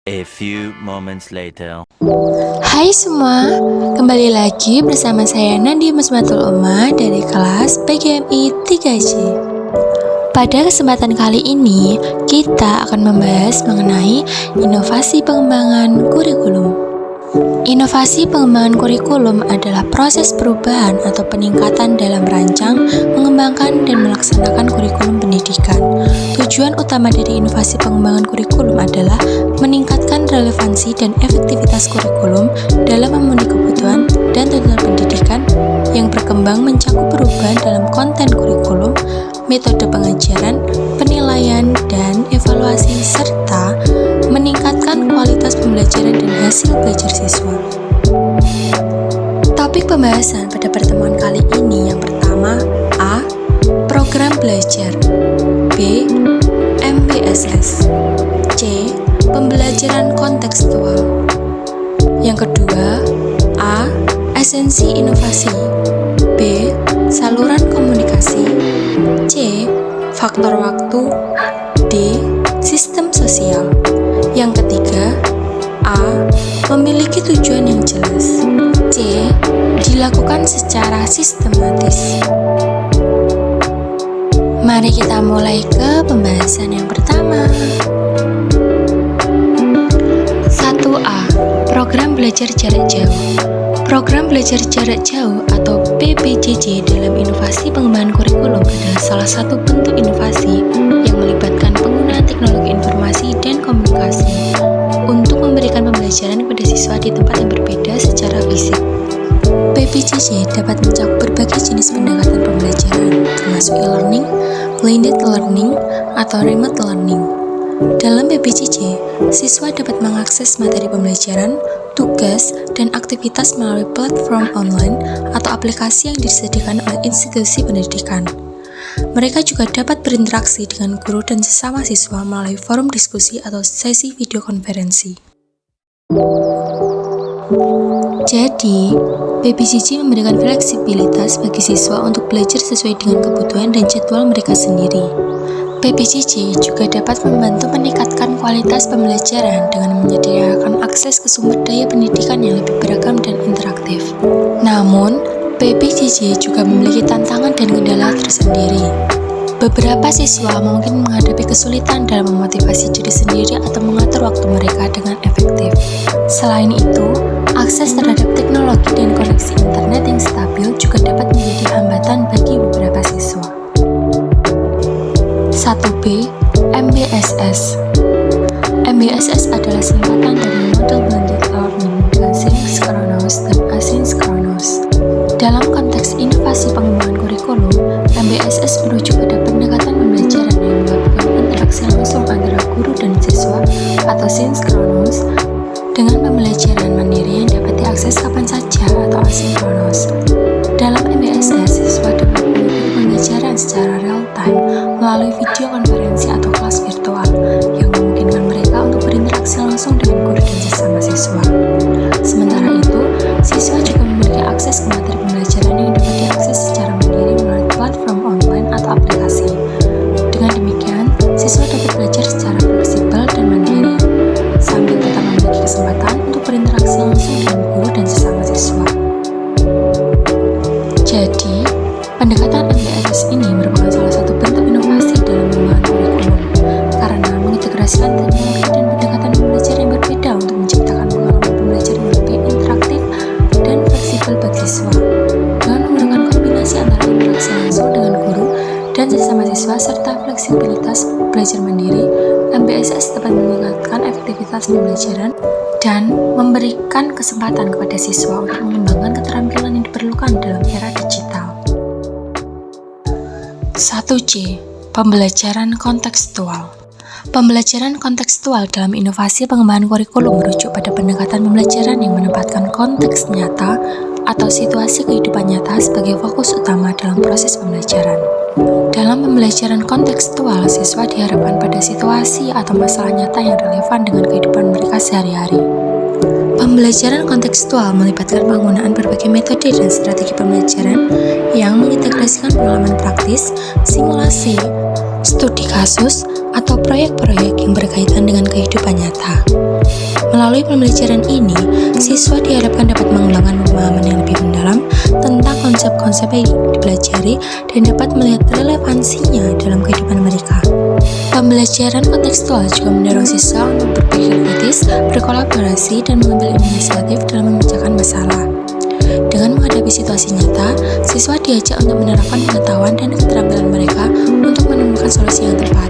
A few moments later. Hai semua, kembali lagi bersama saya Nadia Musmatul Uma dari kelas PGMI 3J. Pada kesempatan kali ini, kita akan membahas mengenai inovasi pengembangan kurikulum. Inovasi pengembangan kurikulum adalah proses perubahan atau peningkatan dalam merancang, mengembangkan, dan melaksanakan kurikulum pendidikan. Tujuan utama dari inovasi pengembangan kurikulum adalah meningkatkan relevansi dan efektivitas kurikulum dalam memenuhi kebutuhan dan tuntutan pendidikan yang berkembang, mencakup perubahan dalam konten kurikulum, metode pengajaran, penilaian, dan evaluasi, serta meningkatkan kualitas pembelajaran dan hasil belajar siswa. Topik pembahasan pada pertemuan kali ini yang pertama, A. Program belajar, B. MBSS, C. Pembelajaran kontekstual. Yang kedua, A. Esensi inovasi, B. Saluran komunikasi, C. Faktor waktu, D. Sistem sosial. Yang ketiga, A. Memiliki tujuan yang jelas, C. Dilakukan secara sistematis. Mari kita mulai ke pembahasan yang pertama. 1A. Program belajar jarak jauh. Program belajar jarak jauh atau PBJJ dalam inovasi pengembangan kurikulum adalah salah satu bentuk inovasi yang melibatkan penggunaan teknologi informasi dan komunikasi untuk memberikan pembelajaran kepada siswa di tempat yang berbeda secara fisik. PBJJ dapat mencakup berbagai jenis pendekatan pembelajaran, termasuk e-learning, blended learning, atau remote learning. Dalam PBJJ, siswa dapat mengakses materi pembelajaran, tugas, dan aktivitas melalui platform online atau aplikasi yang disediakan oleh institusi pendidikan. Mereka juga dapat berinteraksi dengan guru dan sesama siswa melalui forum diskusi atau sesi video konferensi. Jadi, PBJJ memberikan fleksibilitas bagi siswa untuk belajar sesuai dengan kebutuhan dan jadwal mereka sendiri. PBJJ juga dapat membantu meningkatkan kualitas pembelajaran dengan menyediakan akses ke sumber daya pendidikan yang lebih beragam dan interaktif. Namun, PBJJ juga memiliki tantangan dan kendala tersendiri. Beberapa siswa mungkin menghadapi kesulitan dalam memotivasi diri sendiri atau mengatur waktu mereka dengan efektif. Selain itu, akses terhadap teknologi dan koneksi internet yang stabil juga dapat menjadi hambatan bagi beberapa siswa. 1B. MBSS. MBSS adalah singkatan dari model blended learning dengan synchronous dan asynchronous. Dalam konteks inovasi pengembangan kurikulum, MBSS merujuk pada pendekatan pembelajaran yang melakukan interaksi langsung antara guru dan siswa atau synchronous dengan pembelajaran mandiri yang dapat diakses kapan saja atau asinkronus. Dalam MBSS, siswa dapat mengikuti pembelajaran secara real time melalui video konferensi atau kelas virtual yang memungkinkan mereka untuk berinteraksi langsung dengan guru dan sesama siswa. Sementara itu, siswa juga memiliki akses ke materi pembelajaran yang dapat diakses secara mandiri melalui platform online atau aplikasi. Dengan demikian, siswa dapat belajar secara fleksibel dan mandiri, sambil tetap memiliki kesempatan untuk berinteraksi langsung dengan guru dan sesama siswa. Jadi, pendekatan MBSS ini merupakan salah satu bentuk inovasi dalam pengembangan kurikulum karena mengintegrasikan teknologi dan pendekatan pembelajaran yang berbeda untuk menciptakan pengalaman pembelajaran yang lebih interaktif dan fleksibel bagi siswa. Dengan menggunakan kombinasi antara interaksi langsung dengan guru dan sesama siswa serta fleksibilitas belajar mandiri, MBSS dapat meningkatkan efektivitas pembelajaran dan memberikan kesempatan kepada siswa untuk mengembangkan keterampilan yang diperlukan dalam era digital. 1C. Pembelajaran kontekstual. Pembelajaran kontekstual dalam inovasi pengembangan kurikulum merujuk pada pendekatan pembelajaran yang menempatkan konteks nyata atau situasi kehidupan nyata sebagai fokus utama dalam proses pembelajaran. Dalam pembelajaran kontekstual, siswa diharapkan pada situasi atau masalah nyata yang relevan dengan kehidupan mereka sehari-hari. Pembelajaran kontekstual melibatkan penggunaan berbagai metode dan strategi pembelajaran yang mengintegrasikan pengalaman praktis, simulasi, studi kasus, atau proyek-proyek yang berkaitan dengan kehidupan nyata. Melalui pembelajaran ini, siswa diharapkan dapat mengembangkan pemahaman yang lebih mendalam tentang konsep-konsep yang dipelajari dan dapat melihat relevansinya dalam kehidupan mereka. Pembelajaran kontekstual juga mendorong siswa untuk berpikir kritis, berkolaborasi, dan mengambil inisiatif dalam memecahkan masalah. Dengan menghadapi situasi nyata, siswa diajak untuk menerapkan pengetahuan dan keterampilan mereka untuk menemukan solusi yang tepat.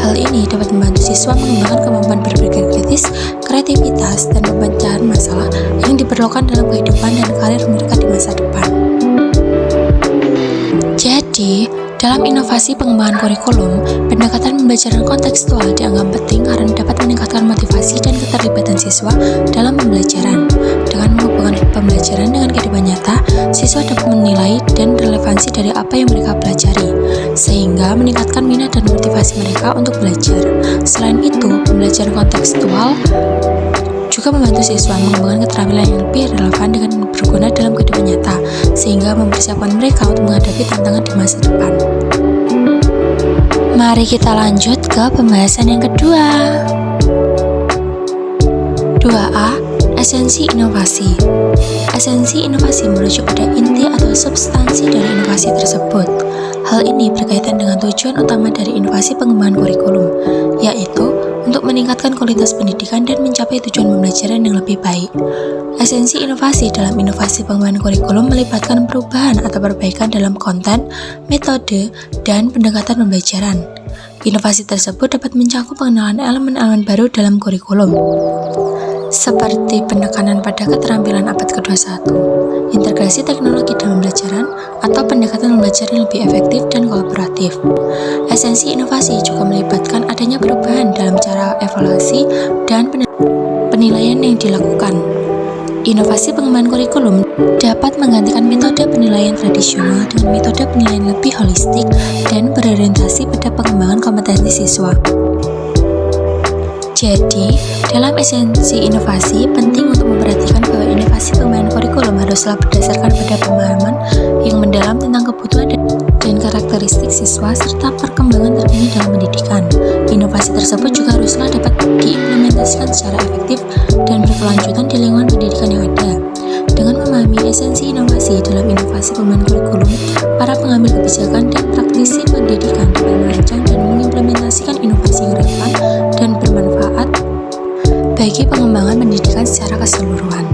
Hal ini dapat membantu siswa mengembangkan kemampuan berpikir kritis, kreativitas, dan pemecahan masalah yang diperlukan dalam kehidupan dan karir mereka di masa depan. Jadi, dalam inovasi pengembangan kurikulum, pendekatan pembelajaran kontekstual dianggap penting karena dapat meningkatkan motivasi dan keterlibatan siswa dalam pembelajaran. Dengan menghubungkan pembelajaran dengan kehidupan nyata, siswa dapat menilai dan relevansi dari apa yang mereka pelajari, sehingga meningkatkan minat dan motivasi mereka untuk belajar. Selain itu, pembelajaran kontekstual juga membantu siswa mengembangkan keterampilan yang lebih relevan dengan berguna dalam kehidupan nyata, sehingga mempersiapkan mereka untuk menghadapi tantangan di masa depan. Mari kita lanjut ke pembahasan yang kedua. 2A. Esensi inovasi. Esensi inovasi merujuk pada inti atau substansi dari inovasi tersebut. Hal ini berkaitan dengan tujuan utama dari inovasi pengembangan kurikulum, yaitu untuk meningkatkan kualitas pendidikan dan mencapai tujuan pembelajaran yang lebih baik. Esensi inovasi dalam inovasi pengembangan kurikulum melibatkan perubahan atau perbaikan dalam konten, metode, dan pendekatan pembelajaran. Inovasi tersebut dapat mencakup pengenalan elemen-elemen baru dalam kurikulum, seperti penekanan pada keterampilan abad ke-21, integrasi teknologi dalam pembelajaran, atau pendekatan pembelajaran lebih efektif dan kolaboratif. Esensi inovasi juga melibatkan adanya perubahan dalam cara evaluasi dan penilaian yang dilakukan. Inovasi pengembangan kurikulum dapat menggantikan metode penilaian tradisional dengan metode penilaian lebih holistik dan berorientasi pada pengembangan kompetensi siswa. Jadi, dalam esensi inovasi, penting untuk memperhatikan bahwa inovasi pengembangan kurikulum haruslah berdasarkan pada pemahaman yang mendalam tentang kebutuhan dan karakteristik siswa serta perkembangan terkini dalam pendidikan. Inovasi tersebut juga haruslah dapat diimplementasikan secara efektif dan berkelanjutan di lingkungan pendidikan yang ada. Dengan memahami esensi inovasi dalam inovasi pengembangan kurikulum, para pengambil kebijakan dan praktisi pendidikan dapat merancang dan mengimplementasikan inovasi yang relevan dan bermanfaat bagi pengembangan pendidikan secara keseluruhan.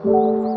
Thank you.